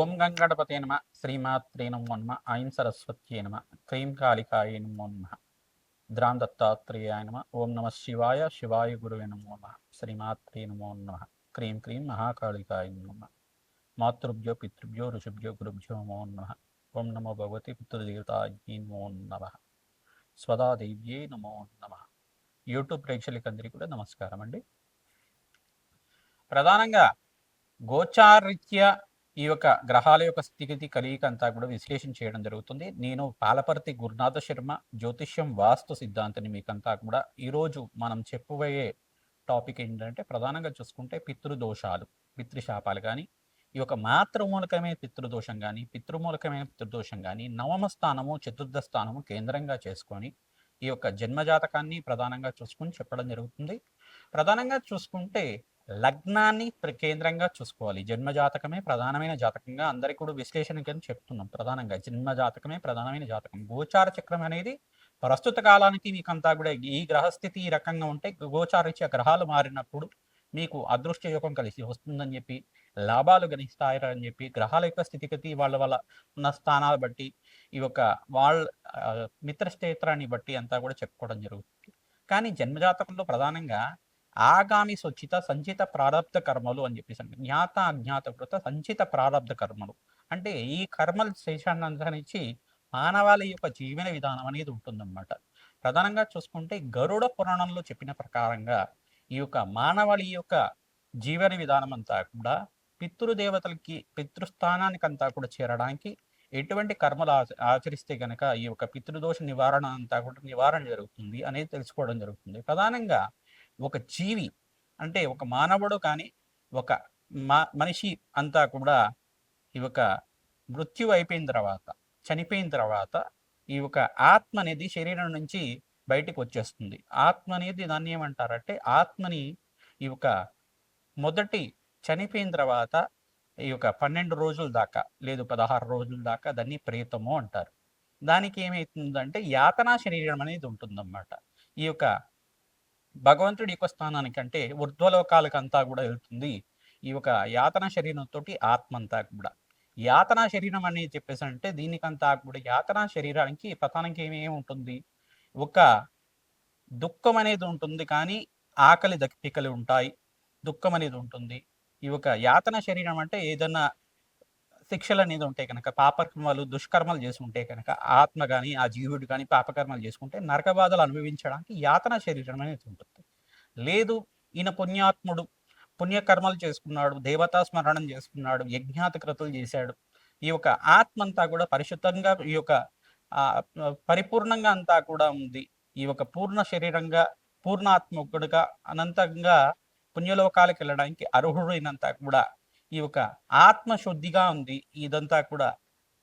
ఓం గంగణపతే నమ శ్రీమాత్రే నమో నమ ఐం సరస్వత్యే నమ క్రీం కాళికాయ నమో నమ ద్రాం దత్తాత్రేయాయ నమ ఓం నమ శివాయ శివాయ గురువే నమో నమ శ్రీమాత్రే నమో నమ క్రీం క్రీం మహాకాళికాయ నమో నమ మాతృభ్యో పితృభ్యో ఋషిభ్యో గురుభ్యో నమో నమ ఓం నమో భగవతి పితృదేవతాయే నమో నమ స్వదాదేవ్యే నమో నమ. యూట్యూబ్ ప్రేక్షకులందరికీ కూడా నమస్కారం అండి. ప్రధానంగా గోచారీత్యా ఈ యొక్క గ్రహాల యొక్క స్థితిగతి కలియిక అంతా కూడా విశ్లేషణ చేయడం జరుగుతుంది. నేను పాలపర్తి గురునాథ శర్మ, జ్యోతిష్యం వాస్తు సిద్ధాంతిని మీకంతా కూడా ఈరోజు మనం చెప్పబోయే టాపిక్ ఏంటంటే, ప్రధానంగా చూసుకుంటే పితృదోషాలు, పితృశాపాలు కానీ, ఈ యొక్క మాతృమూలకమైన పితృదోషం కానీ, పితృమూలకమైన పితృదోషం కానీ, నవమ స్థానము చతుర్థ స్థానము కేంద్రంగా చేసుకొని ఈ యొక్క జన్మజాతకాన్ని ప్రధానంగా చూసుకొని చెప్పడం జరుగుతుంది. ప్రధానంగా చూసుకుంటే లగ్నాన్ని కేంద్రంగా చూసుకోవాలి. జన్మజాతకమే ప్రధానమైన జాతకంగా అందరికీ కూడా విశ్లేషణ చెప్తున్నాం. ప్రధానంగా జన్మజాతకమే ప్రధానమైన జాతకం. గోచార చక్రం అనేది ప్రస్తుత కాలానికి మీకంతా కూడా ఈ గ్రహస్థితి ఈ రకంగా ఉంటే, గోచారీత్యా గ్రహాలు మారినప్పుడు మీకు అదృష్ట యోగం కలిసి వస్తుందని చెప్పి, లాభాలు గణిస్తారని చెప్పి, గ్రహాల యొక్క స్థితిగతి వాళ్ళ వాళ్ళ ఉన్న స్థానాలు బట్టి, ఈ యొక్క వాళ్ళ మిత్రక్షేత్రాన్ని బట్టి అంతా కూడా చెప్పుకోవడం జరుగుతుంది. కానీ జన్మజాతకంలో ప్రధానంగా ఆగామి సొచ్చిత సంచిత ప్రారబ్ధ కర్మలు అని చెప్పేసి, జ్ఞాత అజ్ఞాత కృత సంచిత ప్రారబ్ధ కర్మలు అంటే ఈ కర్మల శేషాన్ని అనుసరించి మానవాళి యొక్క జీవన విధానం అనేది ఉంటుందన్నమాట. ప్రధానంగా చూసుకుంటే గరుడ పురాణంలో చెప్పిన ప్రకారంగా ఈ యొక్క మానవాళి యొక్క జీవన విధానం అంతా కూడా పితృదేవతలకి పితృస్థానానికి అంతా కూడా చేరడానికి ఎటువంటి కర్మలు ఆచరిస్తే గనక ఈ యొక్క పితృదోష నివారణ అంతా కూడా నివారణ జరుగుతుంది అనేది తెలుసుకోవడం జరుగుతుంది. ప్రధానంగా ఒక జీవి అంటే ఒక మానవుడు కానీ, ఒక మనిషి అంతా కూడా ఈ యొక్క మృత్యు అయిపోయిన తర్వాత, చనిపోయిన తర్వాత ఈ యొక్క ఆత్మ అనేది శరీరం నుంచి బయటికి వచ్చేస్తుంది. ఆత్మ అనేది దాన్ని ఏమంటారంటే, ఆత్మని ఈ యొక్క మొదటి చనిపోయిన తర్వాత ఈ యొక్క 12 రోజుల దాకా లేదు 16 రోజుల దాకా దాన్ని ప్రేతము అంటారు. దానికి ఏమవుతుందంటే యాతనా శరీరం అనేది ఉంటుందన్నమాట. ఈ యొక్క భగవంతుడి యొక్క స్థానానికి అంటే ఊర్ధ్వలోకాలకు అంతా కూడా వెళ్తుంది ఈ యొక్క యాతన శరీరంతో ఆత్మ అంతా కూడా. యాతనా శరీరం అనేది చెప్పేసి అంటే దీనికంతా కూడా యాతనా శరీరానికి పతానికి ఏమేమి ఉంటుంది, ఒక దుఃఖం అనేది ఉంటుంది కానీ ఆకలి దప్పికలు ఉంటాయి, దుఃఖం అనేది ఉంటుంది. ఈ యొక్క యాతన శరీరం అంటే ఏదన్నా శిక్షలు అనేది ఉంటే కనుక, పాపకర్మలు దుష్కర్మలు చేసుకుంటే కనుక ఆత్మ కానీ ఆ జీవుడు కానీ పాపకర్మలు చేసుకుంటే నరక బాధలు అనుభవించడానికి యాతన శరీరం అనేది ఉంటుంది. లేదు ఈయన పుణ్యాత్ముడు, పుణ్యకర్మలు చేసుకున్నాడు, దేవతా స్మరణం చేసుకున్నాడు, యజ్ఞాతిక్రతులు చేశాడు, ఈ యొక్క ఆత్మ అంతా కూడా పరిశుద్ధంగా ఈ యొక్క పరిపూర్ణంగా అంతా కూడా ఉంది, ఈ యొక్క పూర్ణ శరీరంగా పూర్ణాత్మకుడుగా అనంతంగా పుణ్యలోకాలకు వెళ్ళడానికి అర్హుడైనంతా కూడా ఈ యొక్క ఆత్మశుద్ధిగా ఉంది, ఇదంతా కూడా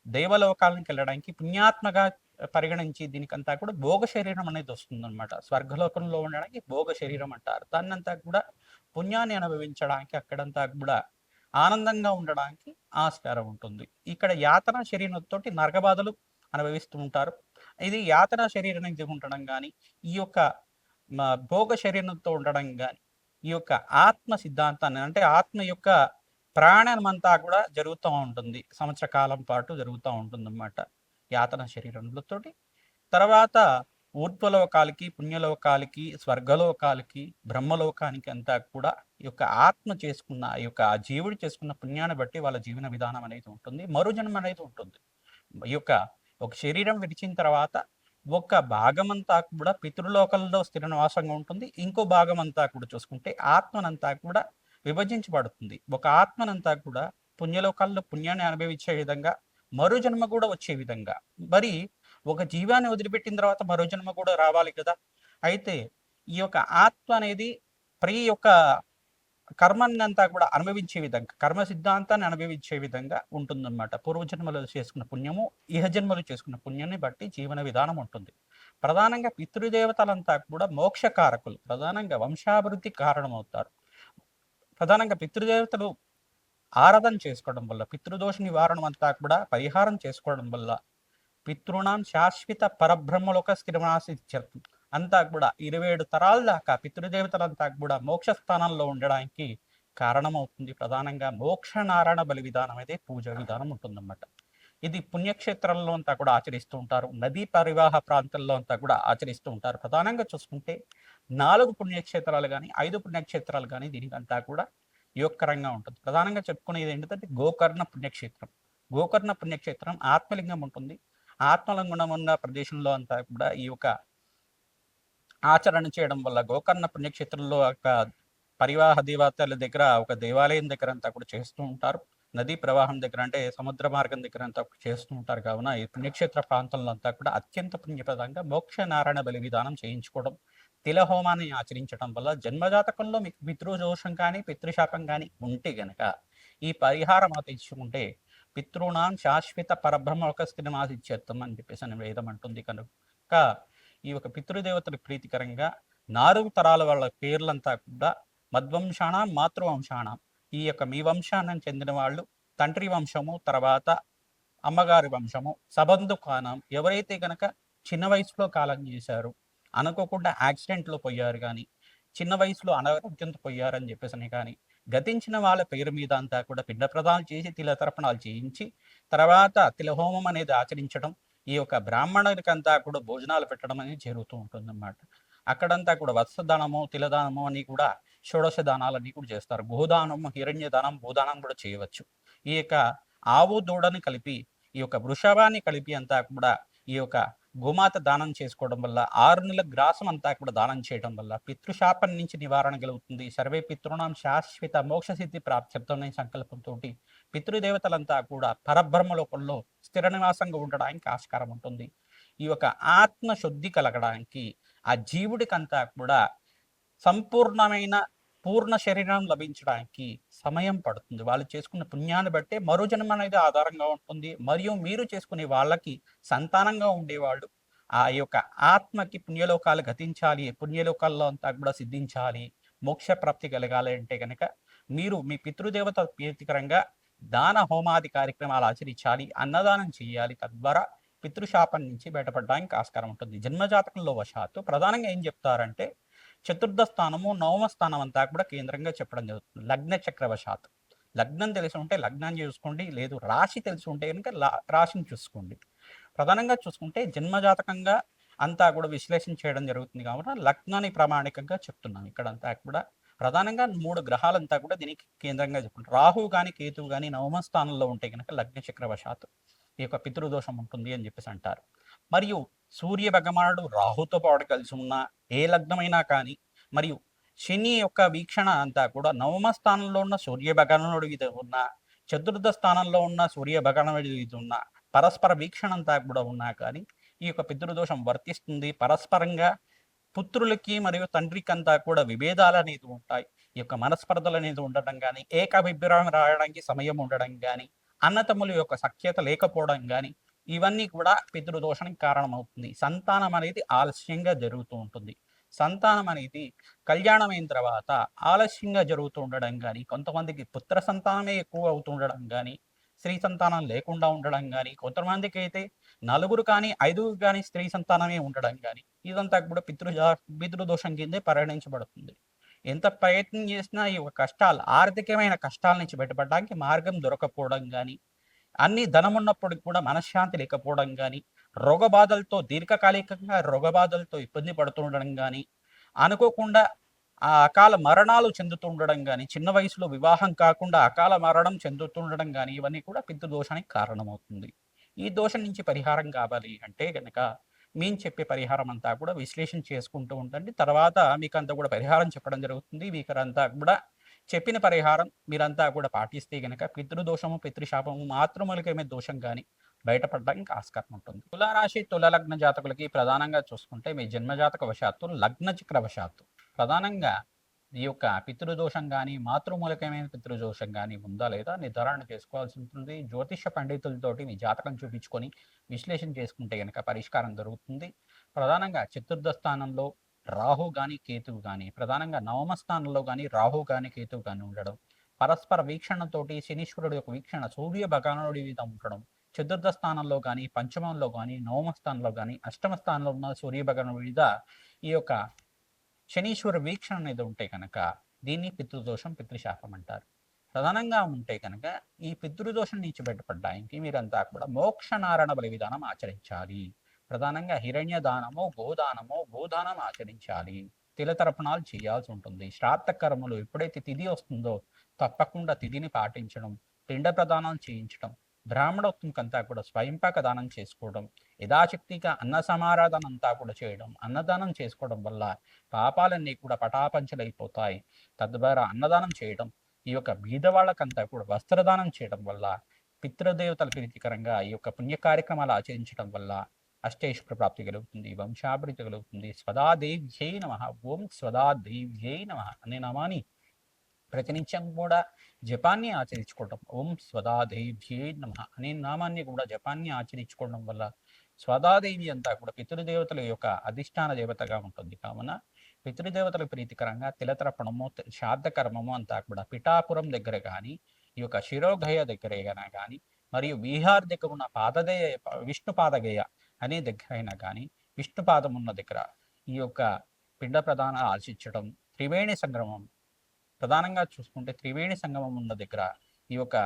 దేవలోకాలకు వెళ్ళడానికి పుణ్యాత్మగా పరిగణించి దీనికంతా కూడా భోగ శరీరం అనేది వస్తుందన్నమాట. స్వర్గలోకంలో ఉండడానికి భోగ శరీరం అంటారు. దాన్నంతా కూడా పుణ్యాన్ని అనుభవించడానికి, అక్కడంతా కూడా ఆనందంగా ఉండడానికి ఆస్కారం ఉంటుంది. ఇక్కడ యాతన శరీరంతో నరకబాధలు అనుభవిస్తూ ఉంటారు. ఇది యాతన శరీరానికి ఉండడం కానీ, ఈ యొక్క భోగ శరీరంతో ఉండడం కానీ, ఈ యొక్క ఆత్మ సిద్ధాంతాన్ని అంటే ఆత్మ యొక్క ప్రాణం అంతా కూడా జరుగుతూ ఉంటుంది, సంవత్సర కాలం పాటు జరుగుతూ ఉంటుందన్నమాట యాతన శరీరంతోటి. తర్వాత ఊర్ధ్వలోకాలకి, పుణ్యలోకాలకి, స్వర్గలోకాలకి, బ్రహ్మలోకానికి అంతా కూడా ఈ యొక్క ఆత్మ చేసుకున్న ఈ యొక్క జీవుడు చేసుకున్న పుణ్యాన్ని బట్టి వాళ్ళ జీవన విధానం అనేది ఉంటుంది, మరుజన్మ అనేది ఉంటుంది. ఈ యొక్క ఒక శరీరం విడిచిన తర్వాత ఒక భాగం అంతా కూడా పితృలోకంలో స్థిర నివాసంగా ఉంటుంది, ఇంకో భాగం అంతా కూడా చూసుకుంటే ఆత్మనంతా కూడా విభజించబడుతుంది. ఒక ఆత్మనంతా కూడా పుణ్యలోకాల్లో పుణ్యాన్ని అనుభవించే విధంగా, మరో జన్మ కూడా వచ్చే విధంగా. మరి ఒక జీవాన్ని వదిలిపెట్టిన తర్వాత మరో జన్మ కూడా రావాలి కదా. అయితే ఈ యొక్క ఆత్మ అనేది యొక్క కర్మనంతా కూడా అనుభవించే విధంగా, కర్మ సిద్ధాంతాన్ని అనుభవించే విధంగా ఉంటుందన్నమాట. పూర్వజన్మలు చేసుకున్న పుణ్యము, ఇహజన్మలు చేసుకున్న పుణ్యాన్ని బట్టి జీవన విధానం ఉంటుంది. ప్రధానంగా పితృదేవతలంతా కూడా మోక్షకారకులు, ప్రధానంగా వంశాభివృద్ధి కారణమవుతారు. ప్రధానంగా పితృదేవతలు ఆరాధన చేసుకోవడం వల్ల, పితృదోష నివారణం అంతా కూడా పరిహారం చేసుకోవడం వల్ల పితృణాం శాశ్వత పరబ్రహ్మలోక స్థిరమాసి అంతా కూడా 27 తరాల దాకా పితృదేవతలంతా కూడా మోక్ష స్థానంలో ఉండడానికి కారణమవుతుంది. ప్రధానంగా మోక్ష నారాయణ బలి విధానం అయితే పూజ విధానం ఉంటుందన్నమాట. ఇది పుణ్యక్షేత్రాల్లో అంతా కూడా ఆచరిస్తూ ఉంటారు. నదీ పరివాహ ప్రాంతాల్లో అంతా కూడా ఆచరిస్తూ ఉంటారు. ప్రధానంగా చూసుకుంటే 4 పుణ్యక్షేత్రాలు కానీ 5 పుణ్యక్షేత్రాలు కానీ దీనికంతా కూడా యోగకరంగా ఉంటుంది. ప్రధానంగా చెప్పుకునేది ఏంటంటే గోకర్ణ పుణ్యక్షేత్రం. గోకర్ణ పుణ్యక్షేత్రం ఆత్మలింగం ఉంటుంది. ఆత్మలింగం ఉన్న ప్రదేశంలో అంతా కూడా ఈ యొక్క ఆచరణ చేయడం వల్ల గోకర్ణ పుణ్యక్షేత్రంలో ఒక పరివాహ దేవతల దగ్గర ఒక దేవాలయం దగ్గర అంతా కూడా చేస్తూ ఉంటారు. నదీ ప్రవాహం దగ్గర అంటే సముద్ర మార్గం దగ్గర అంతా చేస్తూ ఉంటారు. కావున ఈ పుణ్యక్షేత్ర ప్రాంతంలో అంతా కూడా అత్యంత పుణ్యప్రదంగా మోక్ష నారాయణ బలి విధానం చేయించుకోవడం, తిలహోమాన్ని ఆచరించడం వల్ల జన్మజాతకంలో మీకు పితృదోషం కానీ పితృశాపం కానీ ఉంటే గనక ఈ పరిహారం ఆచరించుకుంటే పితృణాం శాశ్వత పరబ్రహ్మ స్థితిమాసిత్యర్థం అని చెప్పేసి అని వేదం అంటుంది. కనుక ఈ యొక్క పితృదేవతల ప్రీతికరంగా 4 తరాల వాళ్ళ పేర్లంతా కూడా మద్వంశాణం మాతృవంశాణం, ఈ యొక్క మీ వంశానికి చెందిన వాళ్ళు తండ్రి వంశము, తర్వాత అమ్మగారి వంశము, సబంధు కాలం ఎవరైతే కనుక చిన్న వయసులో కాలం చేశారు, అనుకోకుండా యాక్సిడెంట్లో పోయారు కానీ చిన్న వయసులో అనారోగ్యంతో పోయారని చెప్పేసి కానీ గతించిన వాళ్ళ పేరు మీద అంతా కూడా పిండ ప్రదానాలు చేసి తిలతర్పణాలు చేయించి తర్వాత తిలహోమం అనేది ఆచరించడం, ఈ యొక్క బ్రాహ్మణునికంతా కూడా భోజనాలు పెట్టడం అనేది జరుగుతూ ఉంటుందన్నమాట. అక్కడంతా కూడా వత్సదానము తిలదానము అని కూడా షోడశ దానాలన్నీ కూడా చేస్తారు. గోదానము హిరణ్యదానం భూదానం కూడా చేయవచ్చు. ఈ యొక్క ఆవు దూడని కలిపి ఈ యొక్క వృషభాన్ని కలిపి అంతా కూడా ఈ యొక్క గోమాత దానం చేసుకోవడం వల్ల 6 నెలల గ్రాసం అంతా కూడా దానం చేయడం వల్ల పితృశాపం నుంచి నివారణ కలుగుతుంది. సర్వే పితృణాం శాశ్వత మోక్ష సిద్ధి ప్రాప్త్యర్థం సంకల్పంతో పితృదేవతలంతా కూడా పరబ్రహ్మ లోకంలో స్థిర నివాసంగా ఉండడానికి ఆస్కారం ఉంటుంది. ఈ యొక్క ఆత్మశుద్ధి కలగడానికి ఆ జీవుడికంతా కూడా సంపూర్ణమైన పూర్ణ శరీరం లభించడానికి సమయం పడుతుంది. వాళ్ళు చేసుకున్న పుణ్యాన్ని బట్టే మరో జన్మ అనేది ఆధారంగా ఉంటుంది. మరియు మీరు చేసుకునే వాళ్ళకి సంతానంగా ఉండేవాళ్ళు ఆ యొక్క ఆత్మకి పుణ్యలోకాలు గతించాలి, పుణ్యలోకాల్లో అంతా కూడా సిద్ధించాలి, మోక్ష ప్రాప్తి కలగాలి అంటే కనుక మీరు మీ పితృదేవత ప్రీతికరంగా దాన హోమాది కార్యక్రమాలు ఆచరించాలి, అన్నదానం చేయాలి. తద్వారా పితృశాపం నుంచి బయటపడడానికి ఆస్కారం ఉంటుంది. జన్మజాతకంలో వశాత్తు ప్రధానంగా ఏం చెప్తారంటే చతుర్థ స్థానము నవమ స్థానం అంతా కూడా కేంద్రంగా చెప్పడం జరుగుతుంది. లగ్న చక్రవశాత్ లగ్నం తెలిసి ఉంటే లగ్నాన్ని చూసుకోండి, లేదు రాశి తెలిసి ఉంటే కనుక రాశిని చూసుకోండి. ప్రధానంగా చూసుకుంటే జన్మజాతకంగా అంతా కూడా విశ్లేషణ చేయడం జరుగుతుంది కాబట్టి లగ్నాన్ని ప్రామాణికంగా చెప్తున్నాను. ఇక్కడంతా కూడా ప్రధానంగా 3 గ్రహాలంతా కూడా దీనికి కేంద్రంగా చెప్పుకుంటారు. రాహు కానీ కేతువు కానీ నవమ స్థానంలో ఉంటే కనుక లగ్న చక్రవశాత్ ఈ యొక్క పితృదోషం ఉంటుంది అని చెప్పేసి అంటారు. మరియు సూర్య భగవానుడు రాహుతో పాటు కలిసి ఉన్న ఏ లగ్నమైనా కానీ మరియు శని యొక్క వీక్షణ అంతా కూడా నవమ స్థానంలో ఉన్న సూర్య భగవానుడి మీద ఉన్న చతుర్థ స్థానంలో ఉన్న సూర్య భగవానుడి మీద ఉన్న పరస్పర వీక్షణ అంతా కూడా ఉన్నా కానీ ఈ యొక్క పితృదోషం వర్తిస్తుంది. పరస్పరంగా పుత్రులకి మరియు తండ్రికి అంతా కూడా విభేదాలు అనేది ఉంటాయి. ఈ యొక్క మనస్పర్ధలు అనేది ఉండడం కానీ ఏకాభిప్రాయం రాయడానికి సమయం ఉండడం కానీ అన్నతమ్ముల యొక్క సఖ్యత లేకపోవడం కానీ ఇవన్నీ కూడా పితృదోషానికి కారణమవుతుంది. సంతానం అనేది ఆలస్యంగా జరుగుతూ ఉంటుంది. సంతానం అనేది కళ్యాణం అయిన తర్వాత ఆలస్యంగా జరుగుతూ ఉండడం కానీ కొంతమందికి పుత్ర సంతానమే ఎక్కువ అవుతూ ఉండడం కానీ స్త్రీ సంతానం లేకుండా ఉండడం కానీ కొంతమందికి అయితే 4 కానీ 5 కానీ స్త్రీ సంతానమే ఉండడం కానీ ఇదంతా కూడా పితృదోషం కిందే పరిగణించబడుతుంది. ఎంత ప్రయత్నం చేసినా ఈ యొక్క కష్టాలు ఆర్థికమైన కష్టాల నుంచి బయటపడడానికి మార్గం దొరకపోవడం కానీ అన్ని ధనం ఉన్నప్పటికి కూడా మనశ్శాంతి లేకపోవడం కానీ రోగబాధలతో దీర్ఘకాలికంగా రోగబాధలతో ఇబ్బంది పడుతూ ఉండడం కానీ అనుకోకుండా ఆ అకాల మరణాలు చెందుతుండడం కానీ చిన్న వయసులో వివాహం కాకుండా అకాల మరణం చెందుతుండడం కానీ ఇవన్నీ కూడా పితృదోషానికి కారణమవుతుంది. ఈ దోషం నుంచి పరిహారం కావాలి అంటే కనుక మేము చెప్పే పరిహారం అంతా కూడా విశ్లేషణ చేసుకుంటూ ఉండండి. తర్వాత మీకు అంతా కూడా పరిహారం చెప్పడం జరుగుతుంది. మీకంతా కూడా చెప్పిన పరిహారం మీరంతా కూడా పాటిస్తే గనక పితృదోషము పితృశాపము మాతృమూలికమైన దోషం కానీ బయటపడడానికి ఆస్కారం ఉంటుంది. తులారాశి తుల లగ్న జాతకులకి ప్రధానంగా చూసుకుంటే మీ జన్మజాతక వశాత్తు లగ్న చక్ర వశాత్తు ప్రధానంగా ఈ యొక్క పితృదోషం కానీ మాతృమూలకమైన పితృదోషం కానీ ఉందా లేదా నిర్ధారణ చేసుకోవాల్సి ఉంటుంది. జ్యోతిష పండితులతోటి మీ జాతకం చూపించుకొని విశ్లేషణ చేసుకుంటే కనుక పరిష్కారం దొరుకుతుంది. ప్రధానంగా చతుర్థ స్థానంలో రాహు కానీ కేతువు కానీ ప్రధానంగా నవమ స్థానంలో కానీ రాహు కానీ కేతువు కానీ ఉండడం, పరస్పర వీక్షణతోటి శనీశ్వరుడు యొక్క వీక్షణ సూర్య భగవానుడి మీద ఉండడం, చతుర్థ స్థానంలో కానీ పంచమంలో కానీ నవమ స్థానంలో కానీ అష్టమ స్థానంలో ఉన్న సూర్య భగవానుడి మీద ఈ యొక్క శనీశ్వర వీక్షణ అనేది ఉంటే కనుక దీన్ని పితృదోషం, పితృశాపం అంటారు. ప్రధానంగా ఉంటే కనుక ఈ పితృదోషం నుంచి బయటపడడానికి మీరంతా కూడా మోక్ష నారాయణ బలి విధానం ఆచరించాలి. ప్రధానంగా హిరణ్య దానము, గోదానము, భూదానం ఆచరించాలి. తిలతర్పణాలు చేయాల్సి ఉంటుంది. శ్రాద్ధ కర్మలు ఎప్పుడైతే తిథి వస్తుందో తప్పకుండా తిథిని పాటించడం, పిండ ప్రదానం చేయించడం, బ్రాహ్మణోత్తంకంతా కూడా స్వయంపాక దానం చేసుకోవడం, యథాశక్తిగా అన్న సమారాధన అంతా కూడా చేయడం, అన్నదానం చేసుకోవడం వల్ల పాపాలన్నీ కూడా పటాపంచలైపోతాయి. తద్వారా అన్నదానం చేయడం, ఈ యొక్క బీదవాళ్ళకంతా కూడా వస్త్రదానం చేయడం వల్ల, పితృదేవతల ప్రీతికరంగా ఈ యొక్క పుణ్య కార్యక్రమాలు ఆచరించడం వల్ల అష్టైశ్వర ప్రాప్తి కలుగుతుంది, వంశాభివృద్ధి కలుగుతుంది. స్వదాదేవ్యై నమ, ఓం స్వదాదేవ్యై నమ అనే నామాన్ని ప్రతినిత్యం కూడా జపాన్ని ఆచరించుకోవడం, ఓం స్వదాదేవ్యై నమ అనే నామాన్ని కూడా జపాన్ని ఆచరించుకోవడం వల్ల స్వదాదేవి అంతా కూడా పితృదేవతల యొక్క అధిష్టాన దేవతగా ఉంటుంది. కావున పితృదేవతల ప్రీతికరంగా తిలతర్పణము, శ్రాద్ధ కర్మము అంతా కూడా పిఠాపురం దగ్గర కానీ, ఈ యొక్క శిరోగయ దగ్గర కానీ, మరియు బీహార్ దగ్గర ఉన్న పాదదేయ విష్ణు పాదగయ అనే దగ్గర అయినా కానీ, విష్ణు పాదం ఉన్న దగ్గర ఈ యొక్క పిండ ప్రదాన ఆశించడం, త్రివేణి సంగమం ప్రధానంగా చూసుకుంటే త్రివేణి సంగమం ఉన్న దగ్గర ఈ యొక్క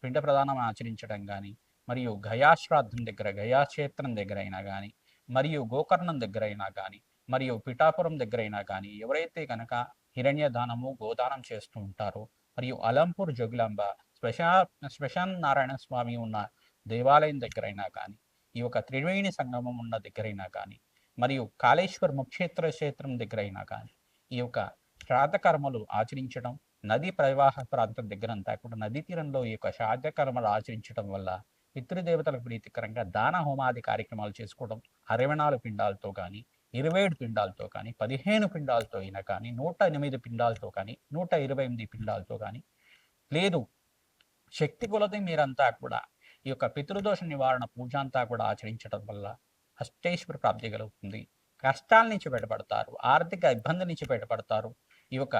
పిండ ప్రదానం ఆచరించడం కానీ, మరియు గయాశ్రాద్ధం దగ్గర గయాక్షేత్రం దగ్గర అయినా కానీ, మరియు గోకర్ణం దగ్గర అయినా కానీ, మరియు పిఠాపురం దగ్గర అయినా కానీ ఎవరైతే కనుక హిరణ్య దానము, గోదానం చేస్తూ ఉంటారో, మరియు అలంపూర్ జోగులాంబ శ్మశాన నారాయణ స్వామి ఉన్న దేవాలయం దగ్గరైనా కానీ, ఈ యొక్క త్రివేణి సంగమం ఉన్న దగ్గరైనా కానీ, మరియు కాళేశ్వర్ ముక్షేత్ర క్షేత్రం దగ్గరైనా కానీ ఈ యొక్క శ్రాద్ధ కర్మలు ఆచరించడం, నదీ ప్రవాహ ప్రాంతం దగ్గరంతా కూడా నదీ తీరంలో ఈ యొక్క శ్రాద్ధ కర్మలు ఆచరించడం వల్ల పితృదేవతలకు ప్రీతికరంగా దాన హోమాది కార్యక్రమాలు చేసుకోవడం, 64 పిండాలతో కానీ, 27 పిండాలతో కానీ, 15 పిండాలతో అయినా కానీ, 108 పిండాలతో కానీ, 128 పిండాలతో కానీ, లేదు శక్తి కొలది మీరంతా కూడా ఈ యొక్క పితృదోష నివారణ పూజ అంతా కూడా ఆచరించడం వల్ల అష్టైశ్వర ప్రాప్తి కలుగుతుంది. కష్టాల నుంచి బయటపడతారు, ఆర్థిక ఇబ్బంది నుంచి బయటపడతారు. ఈ యొక్క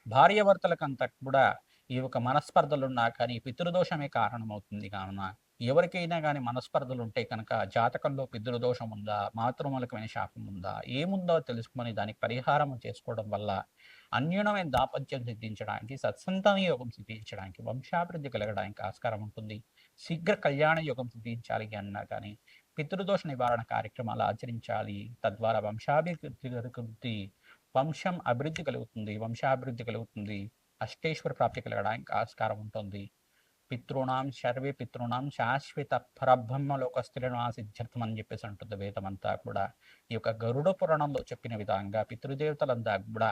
భార్యాభర్తలకంతా కూడా ఈ యొక్క మనస్పర్ధలు ఉన్నా కానీ పితృదోషమే కారణమవుతుంది. కావున ఎవరికైనా కానీ మనస్పర్ధలు ఉంటే కనుక జాతకంలో పితృదోషం ఉందా, మాతృమూలకమైన శాపం ఉందా, ఏముందో తెలుసుకొని దానికి పరిహారం చేసుకోవడం వల్ల అన్యూనమైన దాంపత్యం సిద్ధించడానికి, సత్సంతాన యోగం సిద్ధించడానికి, వంశాభివృద్ధి కలగడానికి ఆస్కారం ఉంటుంది. శీఘ్ర కళ్యాణ యోగం సిద్ధించాలి అన్నా కానీ పితృదోష నివారణ కార్యక్రమాలు ఆచరించాలి. తద్వారా వంశాభివృద్ధి కలుగుతుంది, వంశం అభివృద్ధి కలుగుతుంది, వంశాభివృద్ధి కలుగుతుంది, అష్టేశ్వర ప్రాప్తి కలగడానికి ఆస్కారం ఉంటుంది. పితృణాం సర్వే పితృణాం శాశ్వత పరబ్రహ్మలోకస్థిరణ సిద్ధ్యర్థం అని చెప్పేసి అంటుంది వేదమంతా కూడా. ఈ యొక్క గరుడ పురాణంలో చెప్పిన విధంగా పితృదేవతలంతా కూడా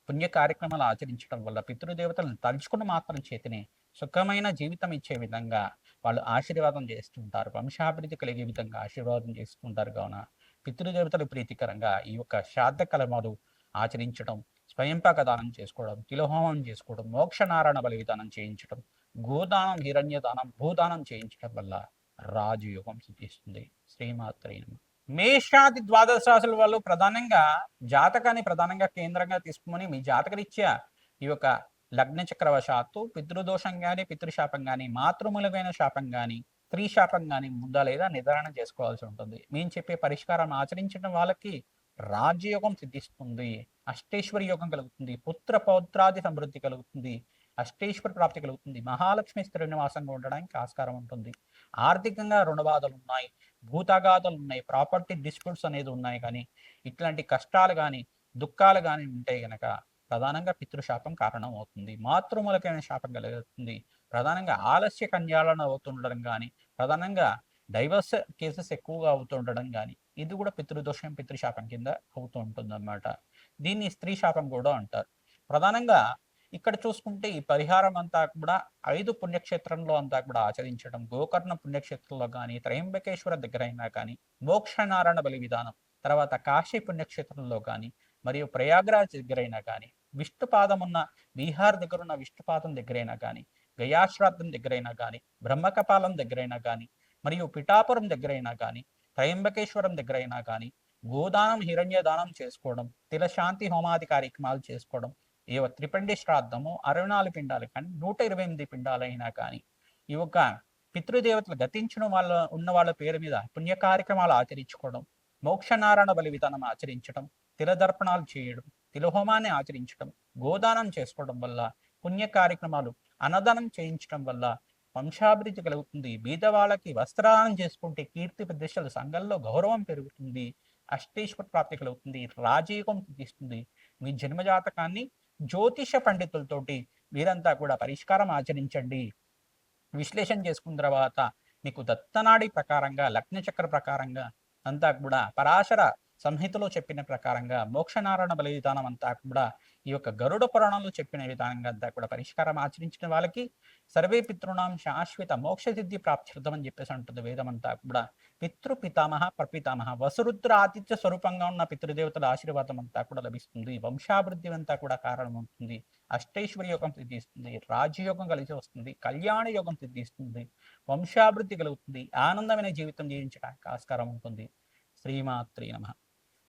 పుణ్య కార్యక్రమాలు ఆచరించడం వల్ల పితృదేవతలను తలుచుకున్న మాత్రం చేతిని సుఖమైన జీవితం ఇచ్చే విధంగా వాళ్ళు ఆశీర్వాదం చేస్తుంటారు, వంశాభివృద్ధి కలిగే విధంగా ఆశీర్వాదం చేస్తుంటారు. కావున పితృదేవతలు ప్రీతికరంగా ఈ యొక్క శ్రాద్ధ కర్మలు ఆచరించడం, స్వయంపాక దానం చేసుకోవడం, తిలహోమం చేసుకోవడం, మోక్షనారాయణ బలి విధానం చేయించడం, గోదానం, హిరణ్య దానం, భూదానం చేయించడం వల్ల రాజయోగం సిద్ధిస్తుంది. శ్రీమాత్రే నమః. మేషాది ద్వాదశ రాశుల వాళ్ళు ప్రధానంగా జాతకాన్ని ప్రధానంగా కేంద్రంగా తీసుకుని మీ జాతకరీత్యా ఈ యొక్క లగ్న చక్రవశాత్తు పితృదోషం కానీ, పితృశాపం కానీ, మాతృమూలమైన శాపం కానీ, స్త్రీ శాపం కానీ ఉందా లేదా నిర్ధారణ చేసుకోవాల్సి ఉంటుంది. మేము చెప్పే పరిష్కారం ఆచరించడం వాళ్ళకి రాజ్యయోగం సిద్ధిస్తుంది, అష్టేశ్వరి యోగం కలుగుతుంది, పుత్ర పౌత్రాది సమృద్ధి కలుగుతుంది, అష్టేశ్వర ప్రాప్తి కలుగుతుంది, మహాలక్ష్మి స్థిర నివాసంగా ఉండడానికి ఆస్కారం ఉంటుంది. ఆర్థికంగా రుణ బాధలు ఉన్నాయి, భూతగాథలు ఉన్నాయి, ప్రాపర్టీ డిస్ప్యూట్స్ అనేది ఉన్నాయి. కానీ ఇట్లాంటి కష్టాలు కానీ, దుఃఖాలు కానీ ఉంటే గనక ప్రధానంగా పితృశాపం కారణం అవుతుంది. మాతృమూలకమైన శాపం కలుగుతుంది. ప్రధానంగా ఆలస్య కన్యాలను అవుతుండడం కానీ, ప్రధానంగా డైవర్స్ కేసెస్ ఎక్కువగా అవుతుండడం కానీ, ఇది కూడా పితృదోషం, పితృశాపం కింద అవుతూ ఉంటుంది అన్నమాట. దీన్ని స్త్రీ శాపం కూడా అంటారు. ప్రధానంగా ఇక్కడ చూసుకుంటే ఈ పరిహారం అంతా కూడా 5 పుణ్యక్షేత్రంలో అంతా కూడా ఆచరించడం, గోకర్ణ పుణ్యక్షేత్రంలో కానీ, త్రయంబకేశ్వర దగ్గర అయినా కానీ, మోక్షనారాయణ బలి విధానం, తర్వాత కాశీ పుణ్యక్షేత్రంలో కానీ, మరియు ప్రయాగ్రాజ్ దగ్గరైనా కానీ, విష్ణుపాదం ఉన్న బీహార్ దగ్గర ఉన్న విష్ణుపాదం దగ్గరైనా కానీ, గయాశ్రాద్ధం దగ్గరైనా కానీ, బ్రహ్మకపాలం దగ్గరైనా కానీ, మరియు పిఠాపురం దగ్గరైనా కానీ, త్రయంబకేశ్వరం దగ్గరైనా కానీ గోదానం, హిరణ్య దానం చేసుకోవడం, తిలశాంతి హోమాది కార్యక్రమాలు చేసుకోవడం, ఏ త్రిపిండి శ్రాద్ధము, 64 పిండాలు కానీ, 128 పిండాలైనా కానీ ఈ యొక్క పితృదేవతలు గతించిన వాళ్ళ ఉన్న వాళ్ళ పేరు మీద పుణ్య కార్యక్రమాలు ఆచరించుకోవడం, మోక్షనారాయణ బలి విధానం ఆచరించడం, తిలదర్పణాలు చేయడం, తిలహోమాన్ని ఆచరించడం, గోదానం చేసుకోవడం వల్ల, పుణ్య కార్యక్రమాలు, అన్నదానం చేయించడం వల్ల వంశాభివృద్ధి కలుగుతుంది. బీదవాళ్ళకి వస్త్రదానం చేసుకుంటే కీర్తి ప్రతిష్టలు, సంఘంలో గౌరవం పెరుగుతుంది, అష్టైశ్వర ప్రాప్తి కలుగుతుంది, రాజయోగం సిద్ధిస్తుంది. మీ జన్మజాతకాన్ని జ్యోతిష పండితులతోటి మీరంతా కూడా పరిష్కారం ఆచరించండి. విశ్లేషణ చేసుకున్న తర్వాత మీకు దత్తనాడి ప్రకారంగా, లగ్నచక్ర ప్రకారంగా అంతా కూడా పరాశర సంహితలో చెప్పిన ప్రకారంగా, మోక్షనారాయణ బలి విధానం అంతా కూడా ఈ యొక్క గరుడ పురాణంలో చెప్పిన విధానంగా అంతా కూడా పరిష్కారం ఆచరించిన వాళ్ళకి సర్వే పితృణాం శాశ్వత మోక్ష సిద్ధి ప్రాప్త్యర్థం అని చెప్పేసి అంటుంది వేదం అంతా కూడా. పితృపితామహ ప్రపితామహ వసురుద్ర ఆతిథ్య స్వరూపంగా ఉన్న పితృదేవతల ఆశీర్వాదం అంతా కూడా లభిస్తుంది. వంశాభివృద్ధి అంతా కూడా కారణమవుతుంది. అష్టైశ్వర్య యోగం సిద్ధిస్తుంది, రాజయోగం కలిసి వస్తుంది, కళ్యాణ యోగం సిద్ధిస్తుంది, వంశాభివృద్ధి కలుగుతుంది, ఆనందమైన జీవితం జీవించడానికి ఆస్కారం ఉంటుంది. శ్రీమాత్రే నమః.